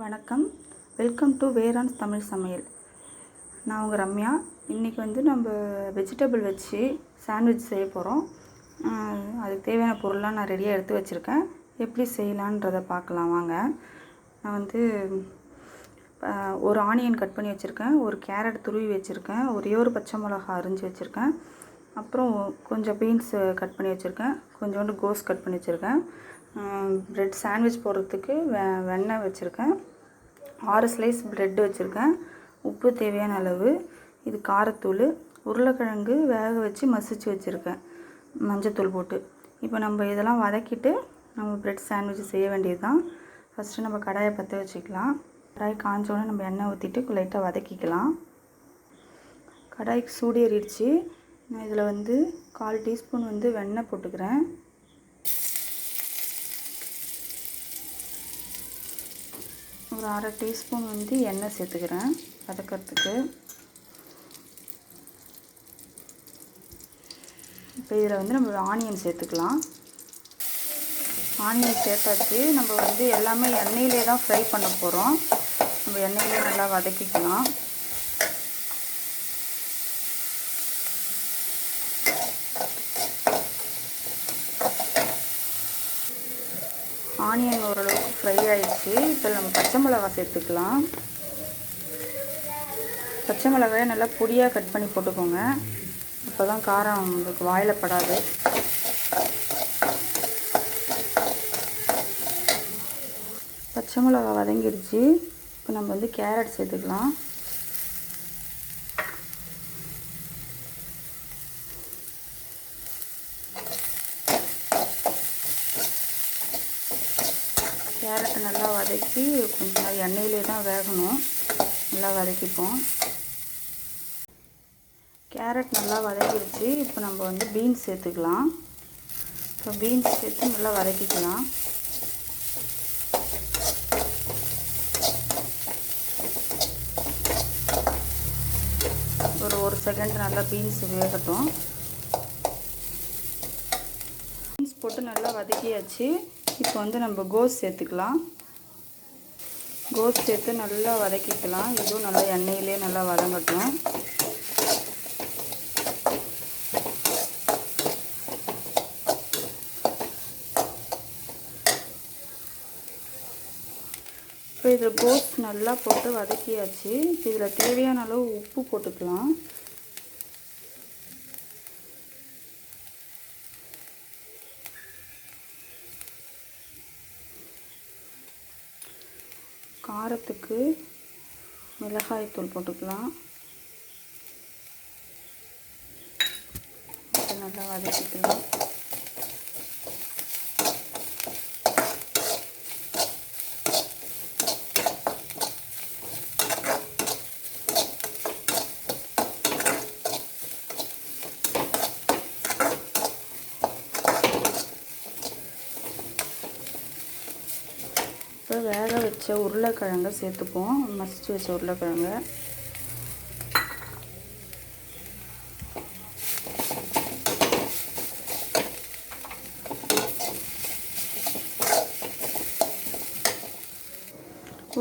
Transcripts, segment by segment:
வணக்கம். Welcome to வேரான்ஸ் Tamil சமையல். நான் உங்கள் ரம்யா. இன்றைக்கி நம்ம வெஜிடபிள் வச்சு சாண்ட்விச் செய்ய போகிறோம். அதுக்கு தேவையான பொருள்லாம் நான் ரெடியாக எடுத்து வச்சுருக்கேன். எப்படி செய்யலான்றதை பார்க்கலாம் வாங்க. நான் ஒரு ஆனியன் கட் பண்ணி வச்சுருக்கேன், ஒரு கேரட் துருவி வச்சுருக்கேன், ஒரே ஒரு பச்சை மிளகா அரிஞ்சு வச்சுருக்கேன், அப்புறம் கொஞ்சம் பீன்ஸ் கட் பண்ணி வச்சுருக்கேன், கொஞ்சோண்டு கோஸ் கட் பண்ணி வச்சுருக்கேன், ப்ரெட் சாண்ட்விச் போடுறதுக்கு வெண்ணெய் வச்சுருக்கேன், 6 ஸ்லைஸ் ப்ரெட் வச்சுருக்கேன், உப்பு தேவையான அளவு, இது காரத்தூள், உருளைக்கிழங்கு வேக வச்சு மசிச்சு வச்சுருக்கேன் மஞ்சத்தூள் போட்டு. இப்போ நம்ம இதெல்லாம் வதக்கிட்டு நம்ம ப்ரெட் சாண்ட்விச் செய்ய வேண்டியது தான். ஃபஸ்ட்டு நம்ம கடாயை பற்ற வச்சுக்கலாம். கடாய் காஞ்சோடனே நம்ம எண்ணெய் ஊற்றிட்டு லைட்டாக வதக்கிக்கலாம். கடாய்க்கு சூடு ஏறிடுச்சு. நான் இதில் 1/4 டீஸ்பூன் வெண்ணெய் போட்டுக்கிறேன். ஒரு 1/2 டீஸ்பூன் எண்ணெய் சேர்த்துக்கிறேன் வதக்கிறதுக்கு. இப்போ இதில் நம்ம ஆனியன் சேர்த்துக்கலாம். ஆனியன் சேர்த்தாச்சு. நம்ம எல்லாமே எண்ணெயிலே தான் ஃப்ரை பண்ண போகிறோம். நம்ம எண்ணெயிலே நல்லா வதக்கிக்கலாம். ஆனியன் ஓரளவுக்கு ஃப்ரை ஆகிடுச்சு. இப்போ நம்ம பச்சை மிளகாய் சேர்த்துக்கலாம். பச்சை மிளகாயை நல்லா பொடியாக கட் பண்ணி போட்டுக்கோங்க. அப்போ தான் காரம் உங்களுக்கு வாயில் படாது. பச்சை மிளகாய் வதங்கிடுச்சு. இப்போ நம்ம கேரட் சேர்த்துக்கலாம். கேரட்டை நல்லா வதக்கி கொஞ்சம் நேரம் எண்ணெயிலே தான் வேகணும். நல்லா வதக்கிப்போம். கேரட் நல்லா வதக்கிடுச்சு. இப்போ நம்ம பீன்ஸ் சேர்த்துக்கலாம். இப்போ பீன்ஸ் சேர்த்து நல்லா வதக்கிக்கலாம். ஒரு செகண்ட் நல்லா பீன்ஸ் வேகட்டும். பீன்ஸ் போட்டு நல்லா வதக்கியாச்சு. இப்போ நம்ம கோஸ் சேர்த்துக்கலாம். கோஸ் சேர்த்து நல்லா வதக்கிக்கலாம். இதுவும் நல்லா எண்ணெயிலே நல்லா வதங்கட்டும். இப்போ இதில் கோஸ் நல்லா போட்டு வதக்கியாச்சு. இப்போ இதில் தேவையான அளவு உப்பு போட்டுக்கலாம். காரத்துக்கு மிளகாய்த்தூள் போட்டுக்கலாம். நல்லா வதக்கிக்கலாம். இப்போ வேக வச்ச உருளைக்கிழங்கை சேர்த்துப்போம். மசிச்சு வச்ச உருளைக்கிழங்கை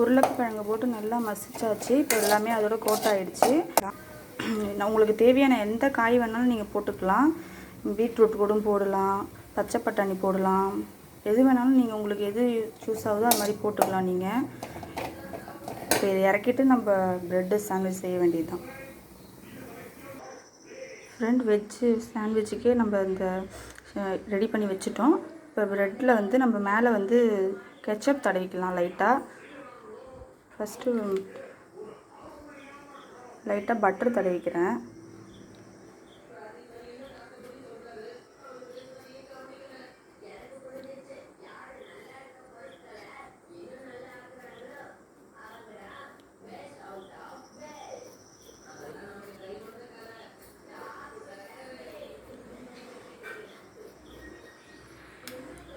உருளைக்கிழங்கு போட்டு நல்லா மசிச்சாச்சு. இப்போ எல்லாமே அதோட கோட் ஆகிடுச்சு. உங்களுக்கு தேவையான எந்த காய் வேணாலும் நீங்கள் போட்டுக்கலாம். பீட்ரூட் கூட போடலாம், பச்சை பட்டாணி போடலாம், எது வேணாலும் நீங்கள் உங்களுக்கு எது சூஸ் ஆகுதோ அது மாதிரி போட்டுக்கலாம் நீங்கள். இப்போ இதை இறக்கிட்டு நம்ம ப்ரெட்டு சாண்ட்விச் செய்ய வேண்டியது தான். ஃப்ரெண்ட் வெஜ்ஜு சாண்ட்விச்சுக்கே நம்ம இந்த ரெடி பண்ணி வச்சுட்டோம். இப்போ ப்ரெட்டில் நம்ம மேலே கெச்சப் தடவிக்கலாம். ஃபஸ்ட்டு லைட்டாக பட்டர் தடவிக்கிறேன்.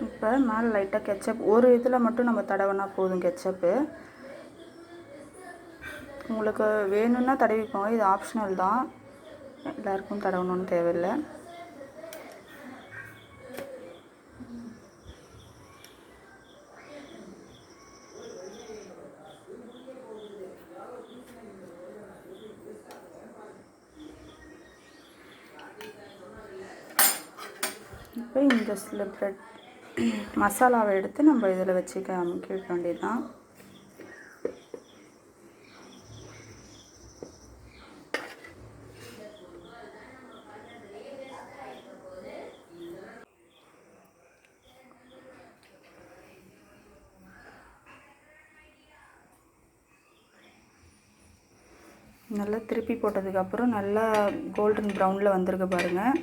இப்போ மேலே லைட்டாக கெச்சப் ஒரு இதில் மட்டும் நம்ம தடவினா போதும். கெச்சப்பு உங்களுக்கு வேணும்னா தடவிக்கோங்க. இது ஆப்ஷனல் தான், எல்லாருக்கும் தடவணும்னு தேவையில்லை. இப்போ இந்த ப்ரெட் மசாலாவை எடுத்து நம்ம இதில் வச்சுக்க வைக்க வேண்டியது தான். நல்லா திருப்பி போட்டதுக்கப்புறம் நல்லா கோல்டன் ப்ரௌனில் வந்திருக்கு பாருங்கள்.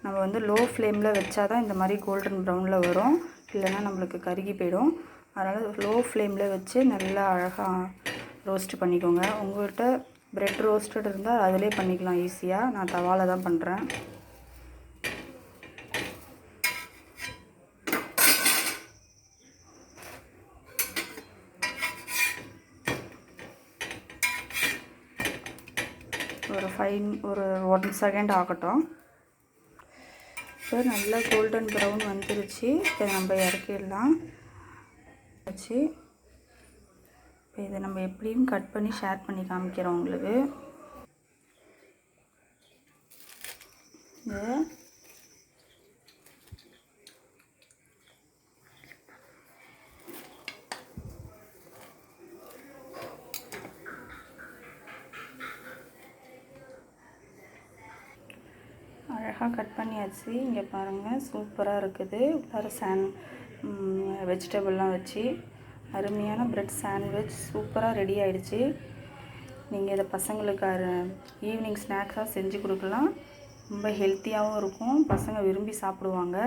நம்ம வந்து லோ ஃப்ளேமில் வச்சா தான் இந்த மாதிரி கோல்டன் ப்ரௌனில் வரும், இல்லைன்னா நம்மளுக்கு கருகி போயிடும். அதனால் லோ ஃப்ளேமில் வச்சு நல்லா அழகாக ரோஸ்ட் பண்ணிக்கோங்க. உங்கள்கிட்ட ப்ரெட் ரோஸ்டட் இருந்தால் அதிலே பண்ணிக்கலாம் ஈஸியாக. நான் தவாவில் தான் பண்ணுறேன். ஒரு 1 செகண்ட் ஆகட்டும். இப்போ நல்லா கோல்டன் ப்ரௌன் வந்துருச்சு. இப்போ நம்ம இறக்கிடலாம் வச்சு. இப்போ இதை நம்ம எப்படியும் கட் பண்ணி ஷேர் பண்ணி காமிக்கிறோம் உங்களுக்கு. இது அழகாக கட் பண்ணியாச்சு. இங்கே பாருங்கள், சூப்பராக இருக்குது. உள்ளார வெஜிடபிள்லாம் வச்சு அருமையான ப்ரெட் சாண்ட்விச் சூப்பராக ரெடி ஆகிடுச்சு. நீங்கள் இதை பசங்களுக்கு ஈவினிங் ஸ்நாக்ஸாக செஞ்சு கொடுக்கலாம். ரொம்ப ஹெல்த்தியாகவும் இருக்கும், பசங்க விரும்பி சாப்பிடுவாங்க.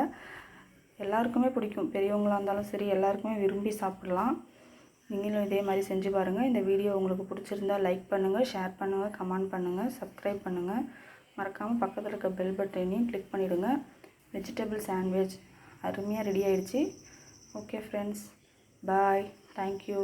எல்லாருக்குமே பிடிக்கும், பெரியவங்களாக இருந்தாலும் சரி எல்லாருக்குமே விரும்பி சாப்பிடலாம். நீங்களும் இதே மாதிரி செஞ்சு பாருங்கள். இந்த வீடியோ உங்களுக்கு பிடிச்சிருந்தால் லைக் பண்ணுங்கள், ஷேர் பண்ணுங்கள், கமெண்ட் பண்ணுங்கள், சப்ஸ்கிரைப் பண்ணுங்கள். மறக்காமல் பக்கத்தில் இருக்க பெல் பட்டனையும் கிளிக் பண்ணிவிடுங்க. வெஜிடபிள் சாண்ட்விச் அருமையாக ரெடி ஆகிடுச்சு. ஓகே ஃப்ரெண்ட்ஸ், பாய், தேங்க்யூ.